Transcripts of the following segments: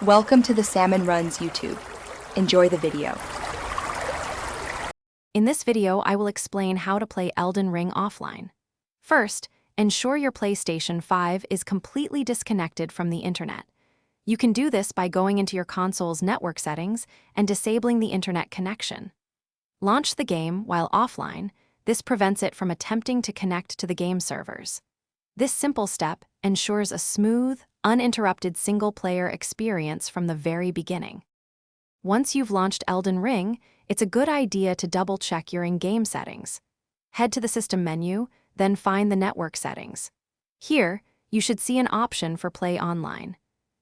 Welcome to the Salmon Runs YouTube. Enjoy the video. In this video, I will explain how to play Elden Ring offline. First, ensure your PlayStation 5 is completely disconnected from the internet. You can do this by going into your console's network settings and disabling the internet connection. Launch the game while offline. This prevents it from attempting to connect to the game servers. This simple step ensures a smooth, uninterrupted single-player experience from the very beginning. Once you've launched Elden Ring, it's a good idea to double-check your in-game settings. Head to the System menu, then find the Network settings. Here, you should see an option for Play Online.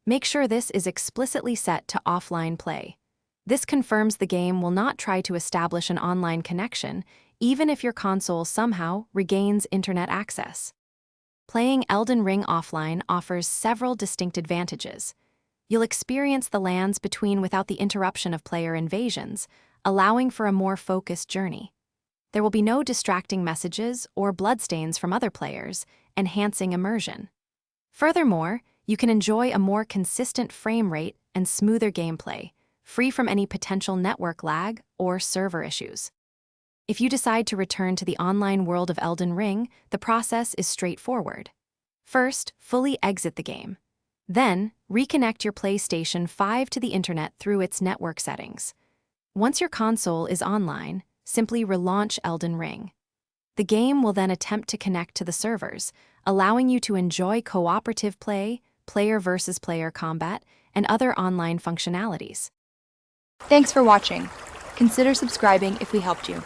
Make sure this is explicitly set to offline play. This confirms the game will not try to establish an online connection, even if your console somehow regains internet access. Playing Elden Ring offline offers several distinct advantages. You'll experience the lands between without the interruption of player invasions, allowing for a more focused journey. There will be no distracting messages or bloodstains from other players, enhancing immersion. Furthermore, you can enjoy a more consistent frame rate and smoother gameplay, free from any potential network lag or server issues. If you decide to return to the online world of Elden Ring, the process is straightforward. First, fully exit the game. Then, reconnect your PlayStation 5 to the internet through its network settings. Once your console is online, simply relaunch Elden Ring. The game will then attempt to connect to the servers, allowing you to enjoy cooperative play, player-versus-player combat, and other online functionalities. Thanks for watching. Consider subscribing if we helped you.